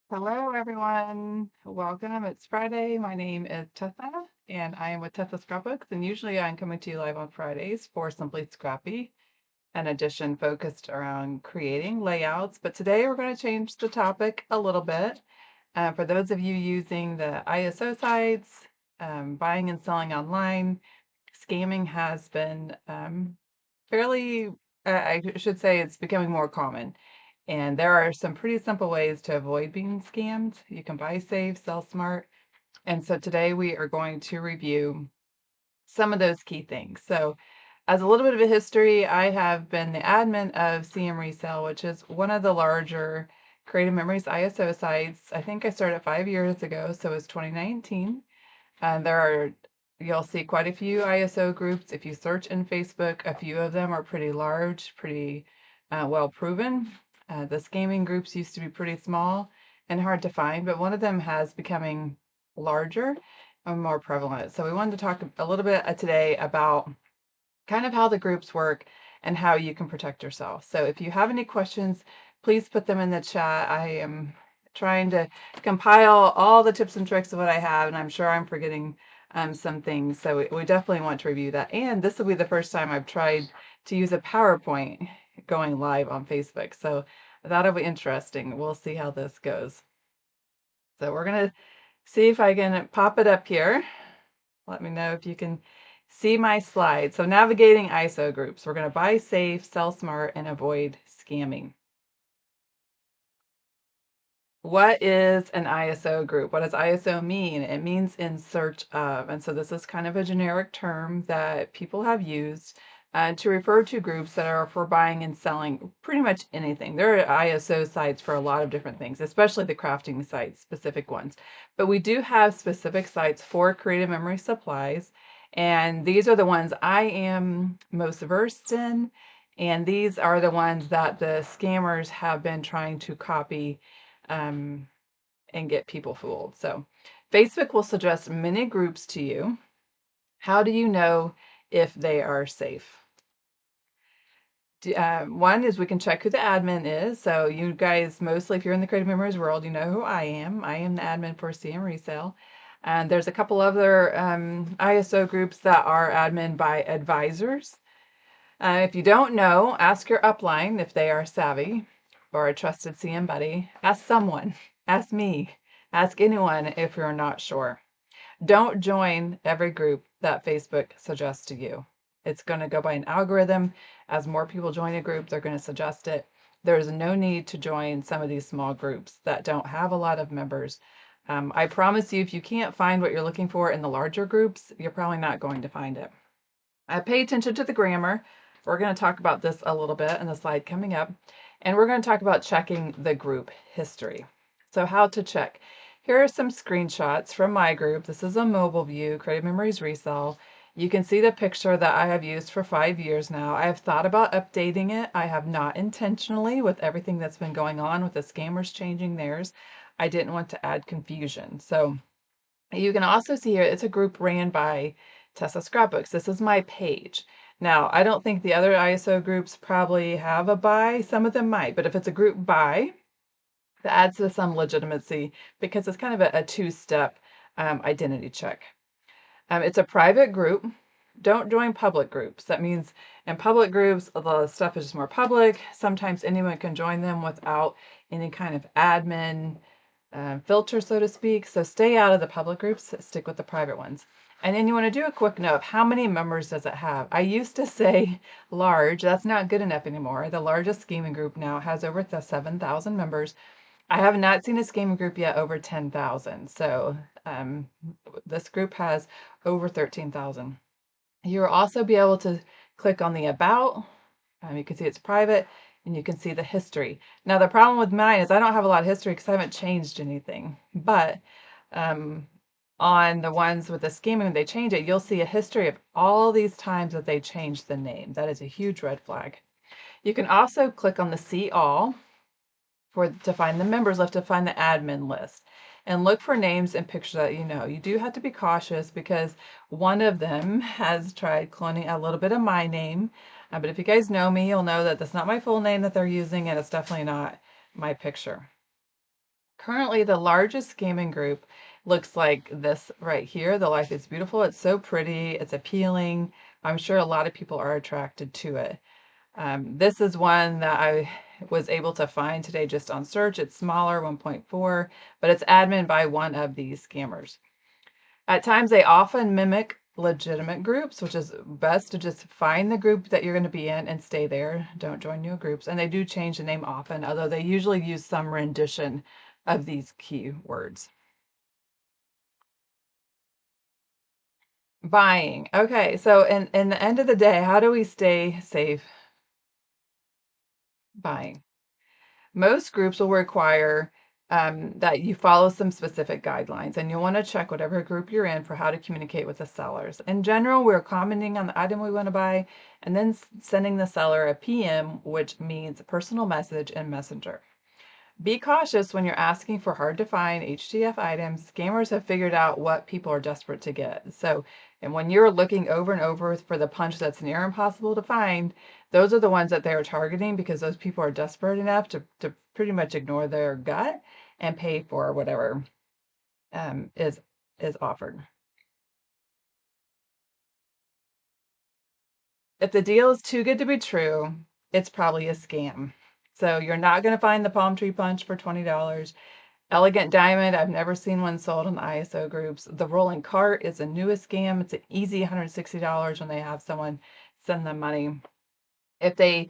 Hello, everyone. Welcome. It's Friday. My name is Tessa, and I am with Tessa Scrapbooks. And usually I'm coming to you live on Fridays for Simply Scrappy, an edition focused around creating layouts. But today we're going to change the topic a little bit. For those of you using the ISO sites, buying and selling online, scamming has been fairly, I should say, it's becoming more common. And there are some pretty simple ways to avoid being scammed. You can buy safe, sell smart. And so today we are going to review some of those key things. So, as a little bit of a history, I have been the admin of CM Resale, which is one of the larger Creative Memories ISO sites. I think I started 5 years ago, so it's 2019. And you'll see quite a few ISO groups. If you search in Facebook, a few of them are pretty large, pretty well proven. The scamming groups used to be pretty small and hard to find, but one of them has becoming larger and more prevalent. So we wanted to talk a little bit today about kind of how the groups work and how you can protect yourself. So if you have any questions, please put them in the chat. I am trying to compile all the tips and tricks of what I have, and I'm sure I'm forgetting some things. So we definitely want to review that. And this will be the first time I've tried to use a PowerPoint going live on Facebook. So that'll be interesting. We'll see how this goes. So we're going to see if I can pop it up here. Let me know if you can see my slide. So navigating ISO groups. We're going to buy safe, sell smart, and avoid scamming. What is an ISO group? What does ISO mean? It means in search of. And so this is kind of a generic term that people have used to refer to groups that are for buying and selling pretty much anything. There are ISO sites for a lot of different things, especially the crafting sites, specific ones. But we do have specific sites for creative memory supplies. And these are the ones I am most versed in. And these are the ones that the scammers have been trying to copy um, and get people fooled. So Facebook will suggest many groups to you. How do you know if they are safe? One is we can check who the admin is. So you guys, mostly if you're in the creative memories world, you know who I am. I am the admin for CM Resale. And there's a couple other ISO groups that are admin by advisors. If you don't know, ask your upline if they are savvy or a trusted CM buddy. Ask someone. Ask me. Ask anyone if you're not sure. Don't join every group that Facebook suggests to you. It's going to go by an algorithm. As more people join a group, they're going to suggest it. There's no need to join some of these small groups that don't have a lot of members. I promise you, if you can't find what you're looking for in the larger groups, you're probably not going to find it. Pay attention to the grammar. We're going to talk about this a little bit in the slide coming up. And we're going to talk about checking the group history. So how to check. Here are some screenshots from my group. This is a mobile view, Creative Memories Resell. You can see the picture that I have used for 5 years now. I have thought about updating it. I have not intentionally with everything that's been going on with the scammers changing theirs. I didn't want to add confusion. So you can also see here, it's a group ran by Tessa Scrapbooks. This is my page. Now, I don't think the other ISO groups probably have a buy. Some of them might, but if it's a group buy, that adds to some legitimacy because it's kind of a two-step identity check. It's a private group. Don't join public groups. That means in public groups, the stuff is just more public. Sometimes anyone can join them without any kind of admin filter, so to speak. So stay out of the public groups, stick with the private ones. And then you want to do a quick note. How many members does it have? I used to say large. That's not good enough anymore. The largest scheming group now has over 7,000 members. I have not seen a scheming group yet over 10,000. So this group has over 13,000. You'll also be able to click on the About. You can see it's private and you can see the history. Now, the problem with mine is I don't have a lot of history because I haven't changed anything. But on the ones with the scheming, when they change it, you'll see a history of all these times that they changed the name. That is a huge red flag. You can also click on the See All to find the members list, to find the admin list. And look for names and pictures that you know. You do have to be cautious because one of them has tried cloning a little bit of my name. But if you guys know me, you'll know that that's not my full name that they're using, and it's definitely not my picture. Currently, the largest scamming group looks like this right here. The Life is Beautiful. It's so pretty. It's appealing. I'm sure a lot of people are attracted to it. This is one that I was able to find today just on search. It's smaller, 1.4, but it's admin by one of these scammers. At times, they often mimic legitimate groups, which is best to just find the group that you're going to be in and stay there. Don't join new groups. And they do change the name often, although they usually use some rendition of these keywords. Buying. Okay, so in the end of the day, how do we stay safe buying? Most groups will require that you follow some specific guidelines, and you'll want to check whatever group you're in for how to communicate with the sellers. In general, we're commenting on the item we want to buy and then sending the seller a PM, which means personal message in Messenger. Be cautious when you're asking for hard to find HTF items. Scammers have figured out what people are desperate to get. So, and when you're looking over and over for the punch that's near impossible to find, those are the ones that they're targeting because those people are desperate enough to pretty much ignore their gut and pay for whatever um, is is offered. If the deal is too good to be true, it's probably a scam. So you're not going to find the palm tree punch for $20. Elegant diamond, I've never seen one sold in ISO groups. The rolling cart is the newest scam. It's an easy $160 when they have someone send them money. If they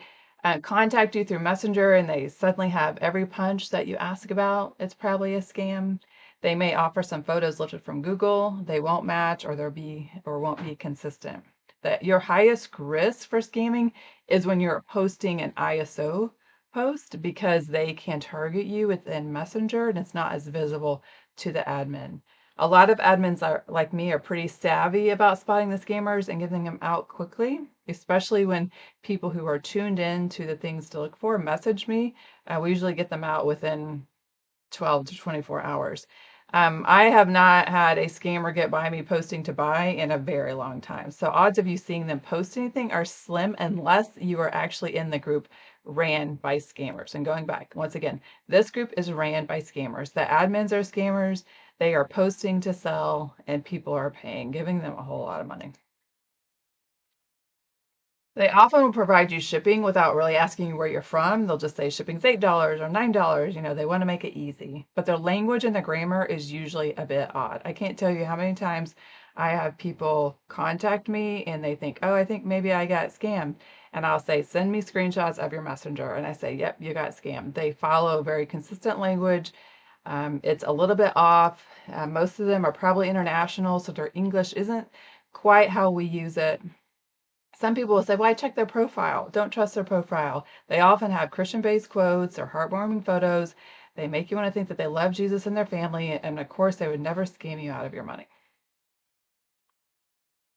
contact you through Messenger and they suddenly have every punch that you ask about, it's probably a scam. They may offer some photos lifted from Google. They won't match or they'll be or won't be consistent. That your highest risk for scamming is when you're posting an ISO post because they can target you within Messenger and it's not as visible to the admin. A lot of admins are like me are pretty savvy about spotting the scammers and getting them out quickly, especially when people who are tuned in to the things to look for message me. We usually get them out within 12 to 24 hours. I have not had a scammer get by me posting to buy in a very long time. So odds of you seeing them post anything are slim unless you are actually in the group ran by scammers. And going back, once again, this group is ran by scammers. The admins are scammers. They are posting to sell and people are paying, giving them a whole lot of money. They often will provide you shipping without really asking you where you're from. They'll just say shipping's $8 or $9. You know, they want to make it easy. But their language and the grammar is usually a bit odd. I can't tell you how many times I have people contact me and they think, oh, I think maybe I got scammed. And I'll say, send me screenshots of your messenger. And I say, yep, you got scammed. They follow very consistent language. It's a little bit off. Most of them are probably international, so their English isn't quite how we use it. Some people will say, well, I checked their profile. Don't trust their profile. They often have Christian-based quotes or heartwarming photos. They make you want to think that they love Jesus and their family. And of course, they would never scam you out of your money.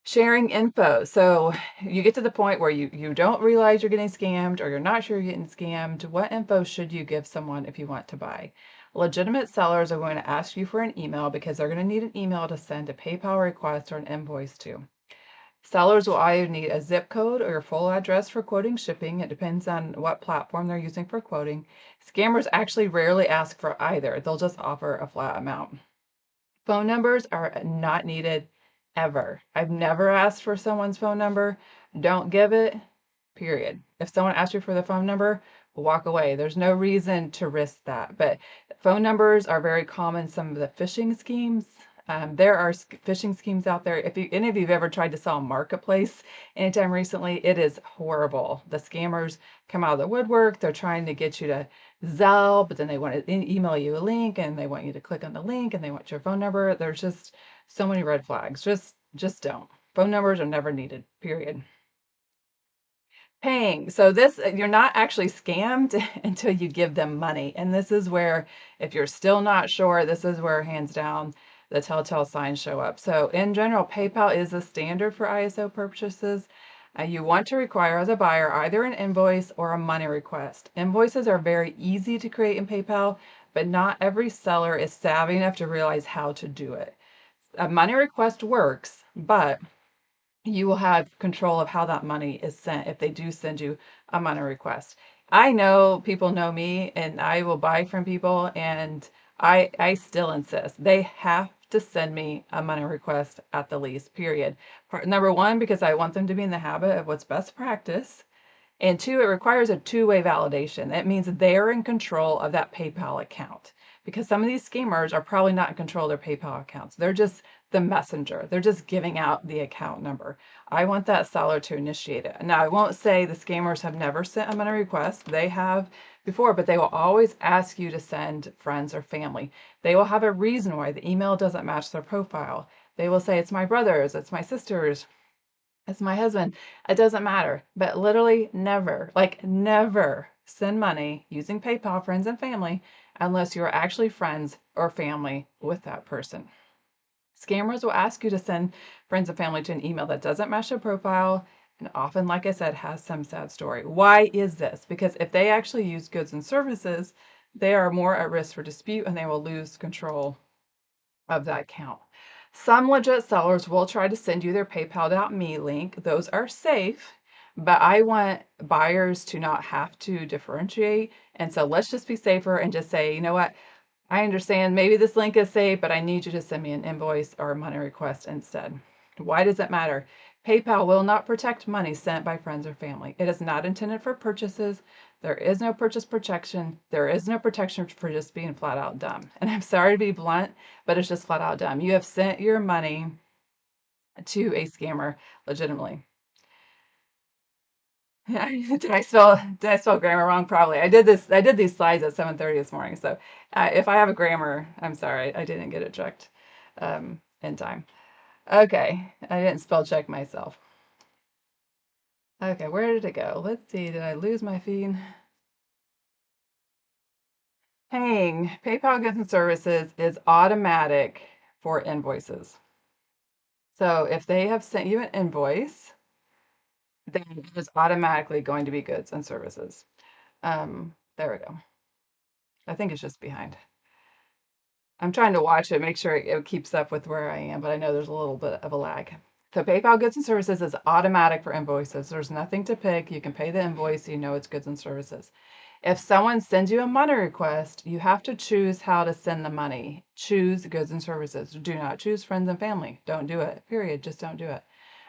Sharing info. So you get to the point where you don't realize you're getting scammed or you're not sure you're getting scammed. What info should you give someone if you want to buy? Legitimate sellers are going to ask you for an email because they're going to need an email to send a PayPal request or an invoice to. Sellers will either need a zip code or your full address for quoting shipping. It depends on what platform they're using for quoting. Scammers actually rarely ask for either. They'll just offer a flat amount. Phone numbers are not needed ever. I've never asked for someone's phone number. Don't give it, period. If someone asks you for the phone number, walk away. There's no reason to risk that. But phone numbers are very common. Some of the phishing schemes. There are phishing schemes out there. If any of you have ever tried to sell a marketplace anytime recently, it is horrible. The scammers come out of the woodwork. They're trying to get you to Zelle, but then they want to email you a link and they want you to click on the link and they want your phone number. There's just so many red flags. Just don't. Phone numbers are never needed, period. Paying. So this, you're not actually scammed until you give them money. And this is where, if you're still not sure, this is where hands down the telltale signs show up. So in general, PayPal is a standard for ISO purchases. You want to require as a buyer either an invoice or a money request. Invoices are very easy to create in PayPal, but not every seller is savvy enough to realize how to do it. A money request works, but you will have control of how that money is sent if they do send you a money request. I know people know me and I will buy from people and I still insist. They have to send me a money request at the least, period. Number one, because I want them to be in the habit of what's best practice. And two, it requires a two-way validation. That means they're in control of that PayPal account because some of these schemers are probably not in control of their PayPal accounts. They're just the messenger. They're just giving out the account number. I want that seller to initiate it. Now, I won't say the scammers have never sent a money request. They have before, but they will always ask you to send friends or family. They will have a reason why the email doesn't match their profile. They will say, it's my brother's, it's my sister's, it's my husband. It doesn't matter. But literally never, like never send money using PayPal, friends and family, unless you're actually friends or family with that person. Scammers will ask you to send friends and family to an email that doesn't match their profile and often, like I said, has some sad story. Why is this? Because if they actually use goods and services, they are more at risk for dispute and they will lose control of that account. Some legit sellers will try to send you their PayPal.me link. Those are safe, but I want buyers to not have to differentiate. And so let's just be safer and just say, you know what? I understand maybe this link is safe, but I need you to send me an invoice or a money request instead. Why does it matter? PayPal will not protect money sent by friends or family. It is not intended for purchases. There is no purchase protection. There is no protection for just being flat out dumb. And I'm sorry to be blunt, but it's just flat out dumb. You have sent your money to a scammer legitimately. Did I spell grammar wrong? Probably. I did these slides at 7:30 this morning. So if I have a grammar, I'm sorry. I didn't get it checked in time. Okay. I didn't spell check myself. Okay, where did it go? Let's see. Did I lose my feed? Paying PayPal goods and services is automatic for invoices. So if they have sent you an invoice, then it is automatically going to be goods and services. There we go. I think it's just behind. I'm trying to watch it, make sure it keeps up with where I am, but I know there's a little bit of a lag. So PayPal goods and services is automatic for invoices. There's nothing to pick. You can pay the invoice, so you know it's goods and services. If someone sends you a money request, you have to choose how to send the money. Choose goods and services. Do not choose friends and family. Don't do it. Period. Just don't do it.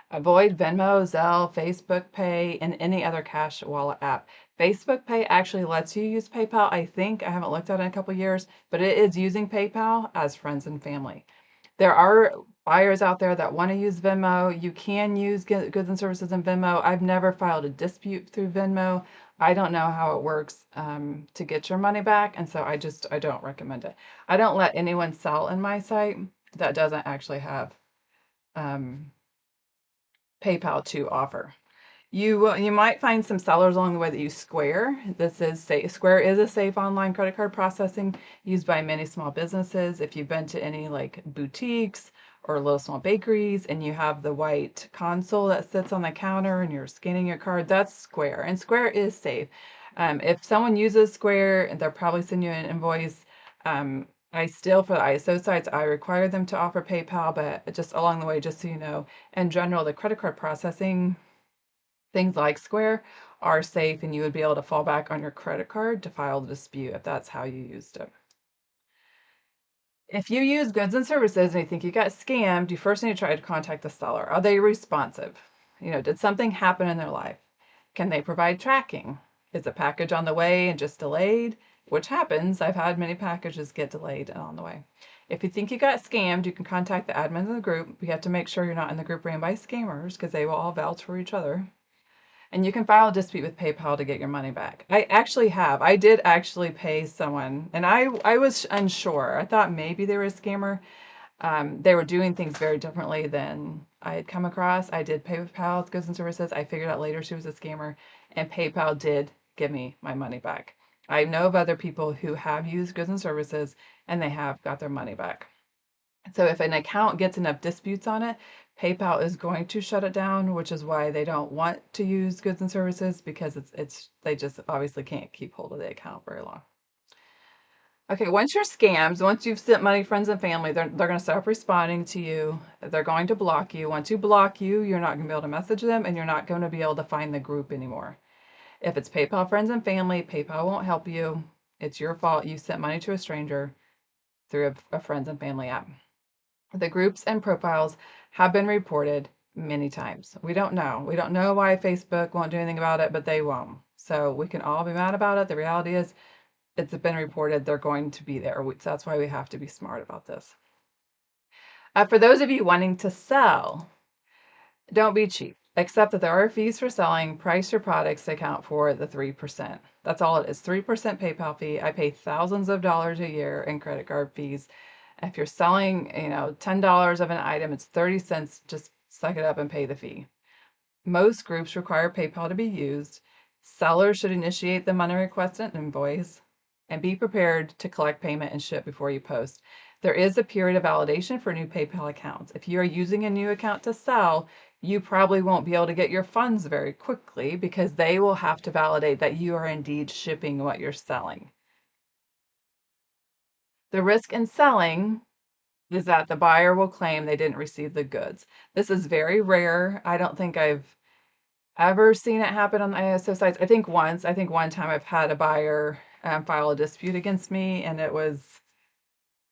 Avoid Venmo, Zelle, Facebook Pay, and any other cash wallet app. Facebook Pay actually lets you use PayPal, I think. I haven't looked at it in a couple years, but it is using PayPal as friends and family. There are buyers out there that want to use Venmo. You can use goods and services in Venmo. I've never filed a dispute through Venmo. I don't know how it works to get your money back, and so I don't recommend it. I don't let anyone sell in my site that doesn't actually have um, PayPal to offer. You might find some sellers along the way that use Square. Square is a safe online credit card processing used by many small businesses. If you've been to any like boutiques or little small bakeries and you have the white console that sits on the counter and you're scanning your card, that's Square. And Square is safe. If someone uses Square, they'll probably send you an invoice. I still, for the ISO sites, I require them to offer PayPal, but just along the way, just so you know, in general, the credit card processing things like Square are safe and you would be able to fall back on your credit card to file the dispute if that's how you used it. If you use goods and services and you think you got scammed, you first need to try to contact the seller. Are they responsive? Did something happen in their life? Can they provide tracking? Is a package on the way and just delayed? Which happens. I've had many packages get delayed and on the way. If you think you got scammed, you can contact the admins of the group. You have to make sure you're not in the group ran by scammers because they will all vouch for each other. And you can file a dispute with PayPal to get your money back. I actually have. I did actually pay someone, and I was unsure. I thought maybe they were a scammer. They were doing things very differently than I had come across. I did pay with PayPal goods and services. I figured out later she was a scammer, and PayPal did give me my money back. I know of other people who have used goods and services, and they have got their money back. So if an account gets enough disputes on it, PayPal is going to shut it down, which is why they don't want to use goods and services because they just obviously can't keep hold of the account very long. Okay, once you're scammed, once you've sent money, friends and family, they're going to stop responding to you. They're going to block you. Once you block you, you're not going to be able to message them and you're not going to be able to find the group anymore. If it's PayPal friends and family, PayPal won't help you. It's your fault. You sent money to a stranger. through a friends and family app. The groups and profiles have been reported many times. We don't know. We don't know why Facebook won't do anything about it, but they won't. So we can all be mad about it. The reality is it's been reported. They're going to be there. So that's why we have to be smart about this. For those of you wanting to sell, don't be cheap. Accept that there are fees for selling. Price your products to account for the 3%. That's all it is. 3% PayPal fee. I pay thousands of dollars a year in credit card fees. If you're selling, $10 of an item, it's 30 cents. Just suck it up and pay the fee. Most groups require PayPal to be used. Sellers should initiate the money request and invoice, and be prepared to collect payment and ship before you post. There is a period of validation for new PayPal accounts. If you are using a new account to sell, you probably won't be able to get your funds very quickly because they will have to validate that you are indeed shipping what you're selling. The risk in selling is that the buyer will claim they didn't receive the goods. This is very rare. I don't think I've ever seen it happen on the ISO sites. I think one time I've had a buyer file a dispute against me, and it was,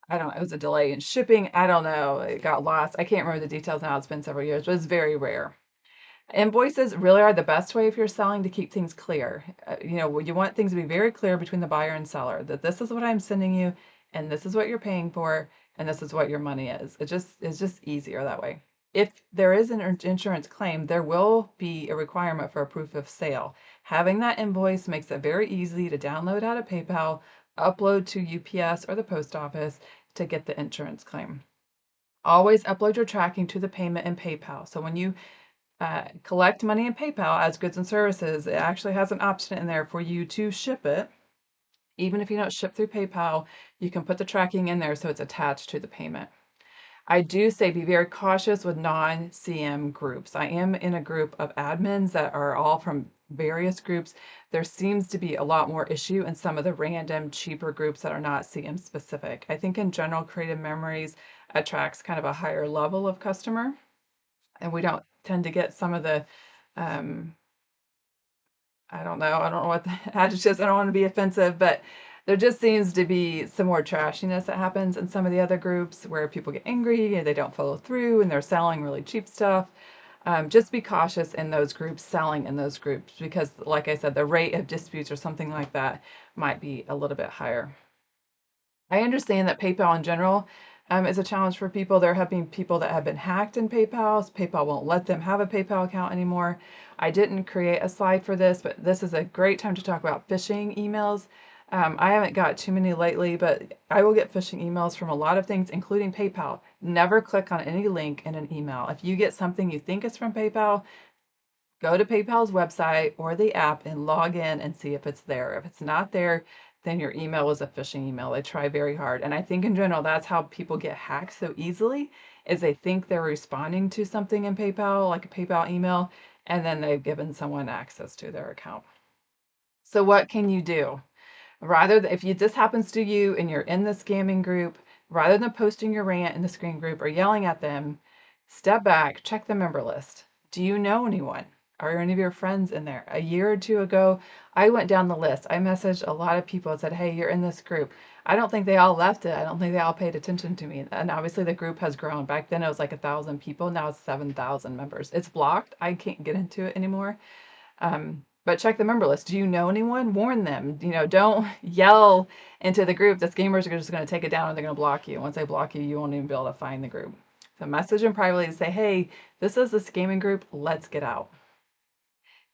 I don't know, it was a delay in shipping. I don't know. It got lost. I can't remember the details now. It's been several years, but it's very rare. Invoices really are the best way if you're selling to keep things clear. You want things to be very clear between the buyer and seller, that this is what I'm sending you, and this is what you're paying for, and this is what your money is. It's just easier that way. If there is an insurance claim, there will be a requirement for a proof of sale. Having that invoice makes it very easy to download out of PayPal, upload to UPS or the post office to get the insurance claim. Always upload your tracking to the payment in PayPal. So when you collect money in PayPal as goods and services, it actually has an option in there for you to ship it. Even if you don't ship through PayPal, you can put the tracking in there so it's attached to the payment. I do say be very cautious with non-CM groups. I am in a group of admins that are all from various groups. There seems to be a lot more issue in some of the random cheaper groups that are not CM specific. I think in general, Creative Memories attracts kind of a higher level of customer, and we don't tend to get some of the I don't know what the adjectives, I don't want to be offensive, but there just seems to be some more trashiness that happens in some of the other groups where people get angry and they don't follow through and they're selling really cheap stuff. Just be cautious in those groups, selling in those groups, because like I said, the rate of disputes or something like that might be a little bit higher. I understand that PayPal in general is a challenge for people. There have been people that have been hacked in PayPal. So PayPal won't let them have a PayPal account anymore. I didn't create a slide for this, but this is a great time to talk about phishing emails. I haven't got too many lately, but I will get phishing emails from a lot of things, including PayPal. Never click on any link in an email. If you get something you think is from PayPal, go to PayPal's website or the app and log in and see if it's there. If it's not there, then your email is a phishing email. They try very hard. And I think in general, that's how people get hacked so easily, is they think they're responding to something in PayPal, like a PayPal email, and then they've given someone access to their account. So what can you do? If this happens to you and you're in the scamming group, rather than posting your rant in the screen group or yelling at them, step back, check the member list. Do you know anyone? Are any of your friends in there? A year or two ago, I went down the list. I messaged a lot of people and said, hey, you're in this group. I don't think they all left it. I don't think they all paid attention to me. And obviously the group has grown. Back then it was like 1,000 people. Now it's 7,000 members. It's blocked. I can't get into it anymore. But check the member list. Do you know anyone? Warn them. Don't yell into the group. The scammers are just going to take it down and they're going to block you. Once they block you, you won't even be able to find the group. So message them privately and say, hey, this is the scamming group. Let's get out.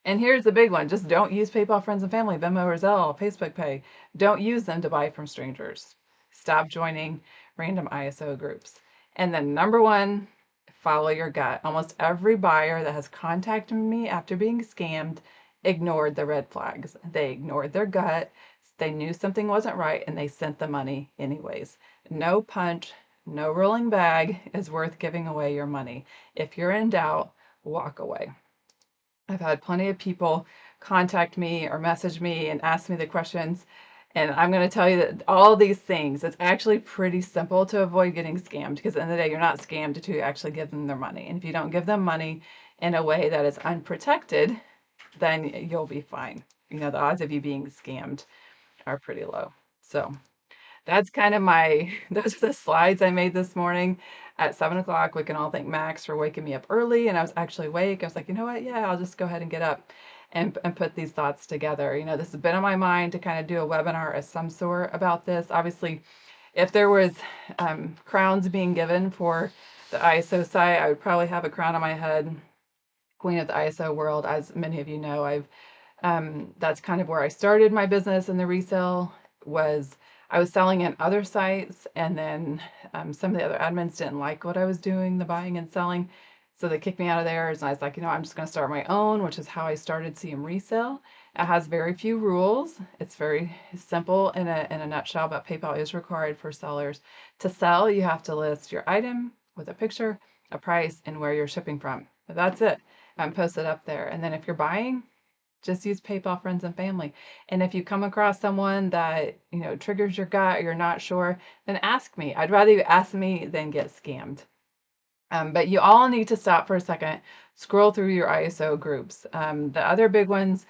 And here's the big one. Just don't use PayPal Friends and Family, Venmo or Zelle, Facebook Pay. Don't use them to buy from strangers. Stop joining random ISO groups. And then number one, follow your gut. Almost every buyer that has contacted me after being scammed ignored the red flags. They ignored their gut. They knew something wasn't right and they sent the money anyways. No punch, no rolling bag is worth giving away your money. If you're in doubt, walk away. I've had plenty of people contact me or message me and ask me the questions. And I'm going to tell you that all these things, it's actually pretty simple to avoid getting scammed, because at the end of the day, you're not scammed to actually give them their money. And if you don't give them money in a way that is unprotected, then you'll be fine. The odds of you being scammed are pretty low. So That's kind of my, those are the slides I made this morning at 7 o'clock. We can all thank Max for waking me up early. And I was actually awake. I was like, you know what? Yeah, I'll just go ahead and get up and put these thoughts together. You know, this has been on my mind to kind of do a webinar of some sort about this. Obviously, if there was crowns being given for the ISO site, I would probably have a crown on my head, Queen of the ISO world. As many of you know, that's kind of where I started my business in the resale. Was I was selling in other sites, and then some of the other admins didn't like what I was doing, the buying and selling, so they kicked me out of theirs. And I was like, I'm just going to start my own, which is how I started CM Resale. It has very few rules. It's very simple in a nutshell, but PayPal is required for sellers. To sell, you have to list your item with a picture, a price, and where you're shipping from. But that's it. Post it up there. And then if you're buying, just use PayPal friends and family. And if you come across someone that, triggers your gut or you're not sure, then ask me. I'd rather you ask me than get scammed. But you all need to stop for a second, scroll through your ISO groups. The other big ones,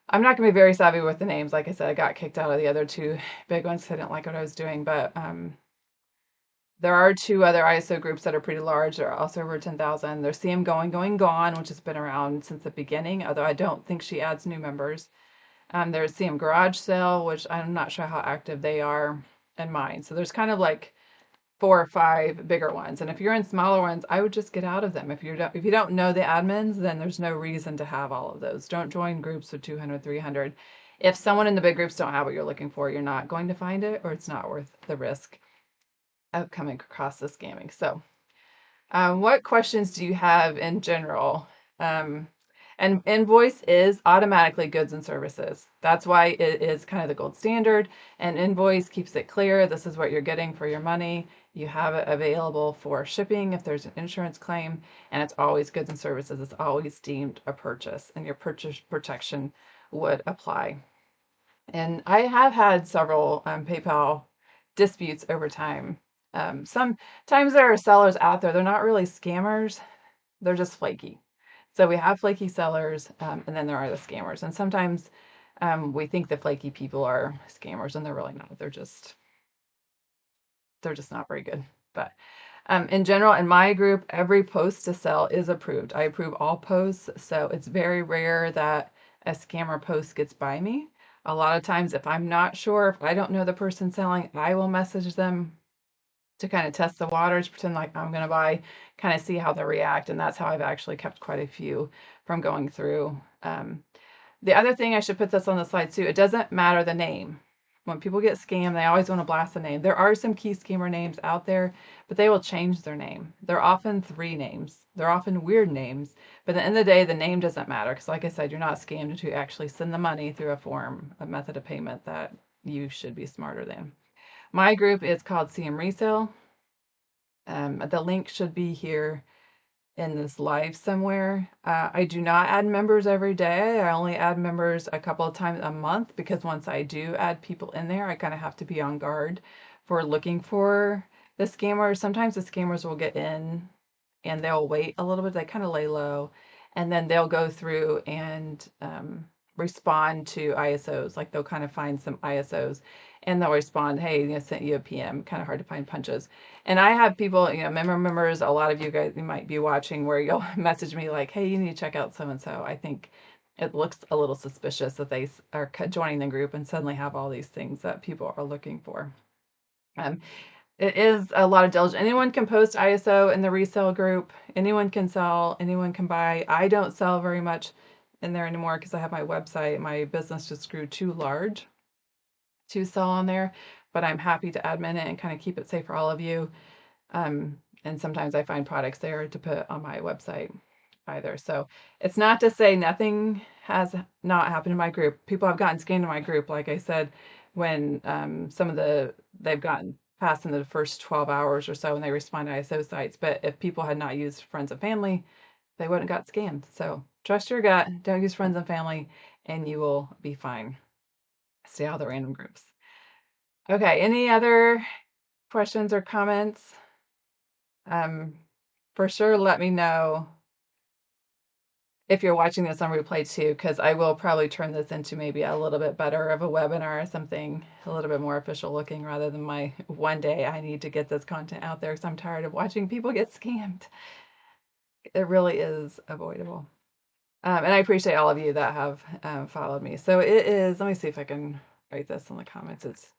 I'm not going to be very savvy with the names. Like I said, I got kicked out of the other two big ones because I didn't like what I was doing. But there are two other ISO groups that are pretty large. They're also over 10,000. There's CM Going, Gone, which has been around since the beginning, although I don't think she adds new members. There's CM Garage Sale, which I'm not sure how active they are, and mine. So there's kind of like 4 or 5 bigger ones. And if you're in smaller ones, I would just get out of them. If you don't know the admins, then there's no reason to have all of those. Don't join groups with 200, 300. If someone in the big groups don't have what you're looking for, you're not going to find it, or it's not worth the risk of coming across the scamming. So what questions do you have in general? And invoice is automatically goods and services. That's why it is kind of the gold standard. And invoice keeps it clear. This is what you're getting for your money. You have it available for shipping if there's an insurance claim, and it's always goods and services. It's always deemed a purchase, and your purchase protection would apply. And I have had several PayPal disputes over time. Sometimes there are sellers out there, they're not really scammers, they're just flaky. So we have flaky sellers, and then there are the scammers. And sometimes we think the flaky people are scammers, and they're really not. They're just not very good. But in general, in my group, every post to sell is approved. I approve all posts, so it's very rare that a scammer post gets by me. A lot of times, if I'm not sure, if I don't know the person selling, I will message them to kind of test the waters, pretend like I'm going to buy, kind of see how they react. And that's how I've actually kept quite a few from going through. The other thing, I should put this on the slide too, it doesn't matter the name. When people get scammed, they always want to blast the name. There are some key scammer names out there, but they will change their name. They're often 3 names. They're often weird names, but at the end of the day, the name doesn't matter, because like I said, you're not scammed until you actually send the money through a form, a method of payment that you should be smarter than. My group is called CM Resale. The link should be here in this live somewhere. I do not add members every day. I only add members a couple of times a month, because once I do add people in there, I kind of have to be on guard for looking for the scammers. Sometimes the scammers will get in and they'll wait a little bit. They kind of lay low, and then they'll go through and respond to ISOs. Like they'll kind of find some ISOs and they'll respond, hey, sent you a PM. Kind of hard to find punches. And I have people, members, a lot of you guys, you might be watching, where you'll message me like, hey, you need to check out so-and-so. I think it looks a little suspicious that they are joining the group and suddenly have all these things that people are looking for. It is a lot of diligence. Anyone can post ISO in the resale group. Anyone can sell. Anyone can buy. I don't sell very much in there anymore because I have my website. My business just grew too large to sell on there, but I'm happy to admin it and kind of keep it safe for all of you. And sometimes I find products there to put on my website either. So it's not to say nothing has not happened in my group. People have gotten scanned in my group, like I said, when they've gotten past in the first 12 hours or so when they respond to ISO sites. But if people had not used friends and family, they wouldn't have got scammed. So trust your gut, don't use friends and family, and you will be fine. Stay out of the random groups. Okay, any other questions or comments? For sure, let me know if you're watching this on replay too, because I will probably turn this into maybe a little bit better of a webinar or something a little bit more official looking rather than my one day I need to get this content out there because I'm tired of watching people get scammed. It really is avoidable. And I appreciate all of you that have followed me. So it is, let me see if I can write this in the comments. It's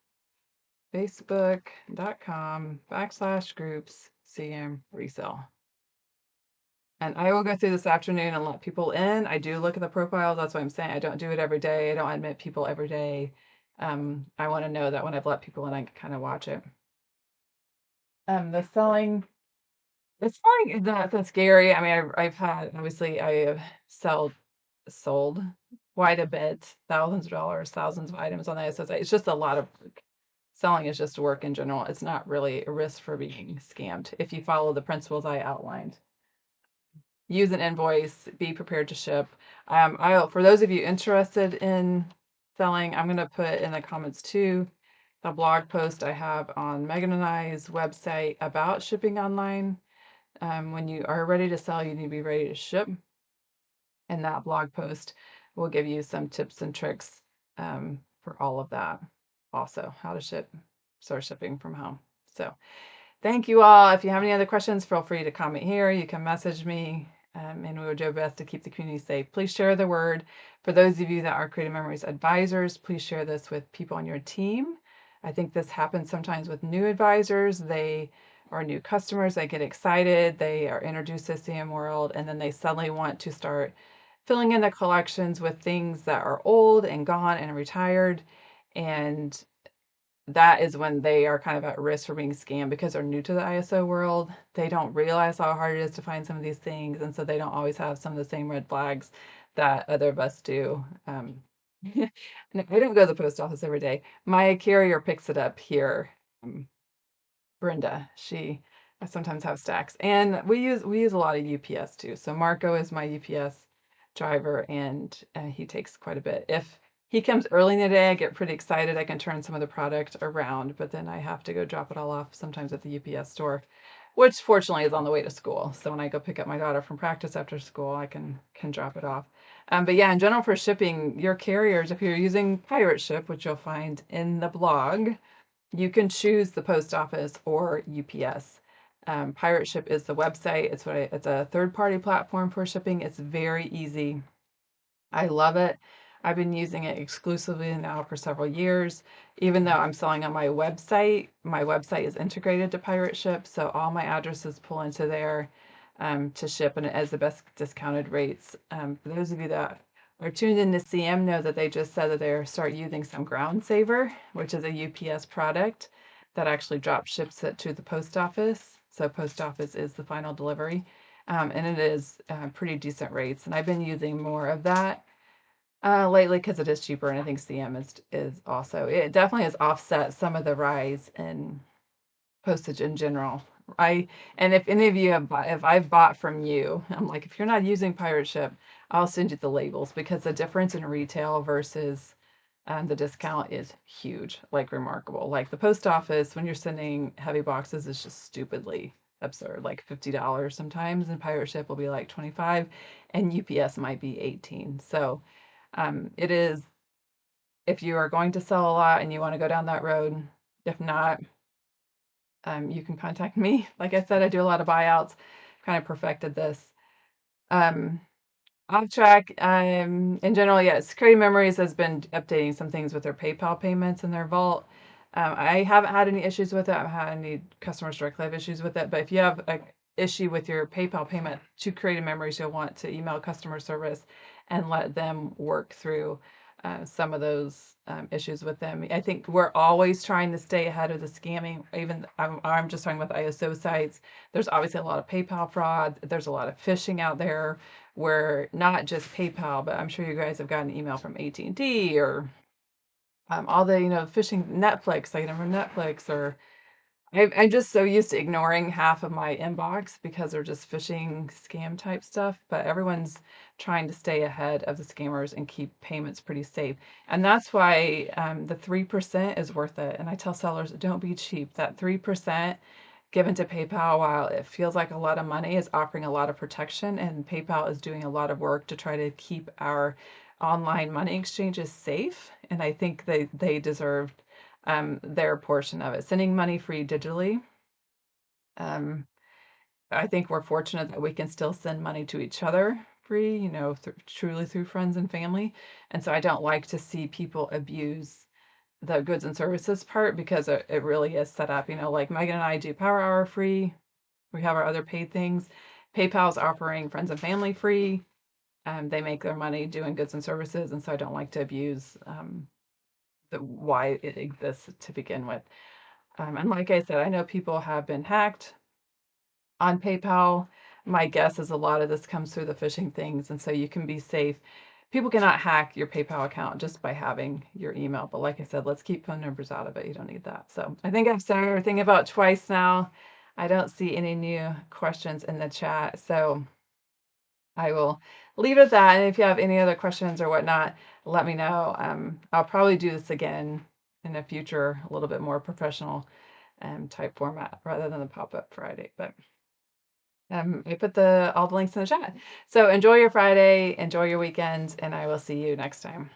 facebook.com/groups CM resale. And I will go through this afternoon and let people in. I do look at the profiles. That's what I'm saying. I don't do it every day. I don't admit people every day. I want to know that when I've let people in, I can kind of watch it. The selling, the selling is not that scary. I mean, I've had, obviously, I have sold quite a bit, thousands of dollars, thousands of items on the ISO. It's just a lot of work. Selling is just work in general. It's not really a risk for being scammed if you follow the principles I outlined. Use an invoice, be prepared to ship. For those of you interested in selling, I'm going to put in the comments too the blog post I have on Megan and I's website about shipping online. When you are ready to sell, you need to be ready to ship. And that blog post will give you some tips and tricks for all of that. Also, how to start shipping from home. So thank you all. If you have any other questions, feel free to comment here. You can message me, and we will do our best to keep the community safe. Please share the word. For those of you that are Creative Memories advisors, please share this with people on your team. I think this happens sometimes with new advisors. Or new customers, they get excited, they are introduced to CM World, and then they suddenly want to start filling in the collections with things that are old and gone and retired. And that is when they are kind of at risk for being scammed because they're new to the ISO world. They don't realize how hard it is to find some of these things, and so they don't always have some of the same red flags that other of us do. I don't go to the post office every day. My carrier picks it up here. Brenda, I sometimes have stacks, and we use a lot of UPS too. So Marco is my UPS driver, and he takes quite a bit. If he comes early in the day, I get pretty excited. I can turn some of the product around, but then I have to go drop it all off sometimes at the UPS store, which fortunately is on the way to school. So when I go pick up my daughter from practice after school, I can drop it off. But yeah, in general for shipping, your carriers, if you're using Pirate Ship, which you'll find in the blog, you can choose the post office or UPS. Pirate Ship is the website. It's a third-party platform for shipping. It's very easy. I love it. I've been using it exclusively now for several years. Even though I'm selling on my website is integrated to Pirate Ship, so all my addresses pull into there to ship, and it has the best discounted rates. For those of you that are tuned in to CM know that they just said that they're start using some Ground Saver, which is a UPS product that actually drop ships it to the post office. So post office is the final delivery, and it is pretty decent rates. And I've been using more of that lately because it is cheaper, and I think CM is also, it definitely has offset some of the rise in postage in general. And if any of you if I've bought from you, I'm like, if you're not using Pirate Ship, I'll send you the labels because the difference in retail versus the discount is huge, like remarkable. Like the post office, when you're sending heavy boxes, is just stupidly absurd, like $50 sometimes, and Pirate Ship will be like 25, and UPS might be 18. So it is, if you are going to sell a lot and you want to go down that road. If not, you can contact me. Like I said, I do a lot of buyouts, kind of perfected this. Off track, in general, yes, Creative Memories has been updating some things with their PayPal payments in their vault. I haven't had any issues with it. I haven't had any customers directly have issues with it. But if you have an issue with your PayPal payment to Creative Memories, you'll want to email customer service and let them work through some of those issues with them. I think we're always trying to stay ahead of the scamming. Even I'm just talking about the ISO sites. There's obviously a lot of PayPal fraud. There's a lot of phishing out there where not just PayPal, but I'm sure you guys have gotten an email from AT&T or all the, phishing Netflix, like from Netflix, or I'm just so used to ignoring half of my inbox because they're just phishing scam type stuff. But everyone's trying to stay ahead of the scammers and keep payments pretty safe. And that's why the 3% is worth it. And I tell sellers, don't be cheap. That 3% given to PayPal, while it feels like a lot of money, is offering a lot of protection, and PayPal is doing a lot of work to try to keep our online money exchanges safe. And I think they deserved their portion of it. Sending money free digitally. Um, I think we're fortunate that we can still send money to each other free, truly through friends and family. And so I don't like to see people abuse the goods and services part, because it really is set up, like Megan and I do Power Hour free. We have our other paid things. PayPal's offering friends and family free. They make their money doing goods and services. And so I don't like to abuse why it exists to begin with. And like I said, I know people have been hacked on PayPal. My guess is a lot of this comes through the phishing things, and so you can be safe. People cannot hack your PayPal account just by having your email. But like I said, let's keep phone numbers out of it. You don't need that. So I think I've said everything about twice now. I don't see any new questions in the chat. So I will leave it at that. And if you have any other questions or whatnot, let me know. I'll probably do this again in the future, a little bit more professional type format rather than the pop-up Friday. But I put all the links in the chat. So enjoy your Friday, enjoy your weekend, and I will see you next time.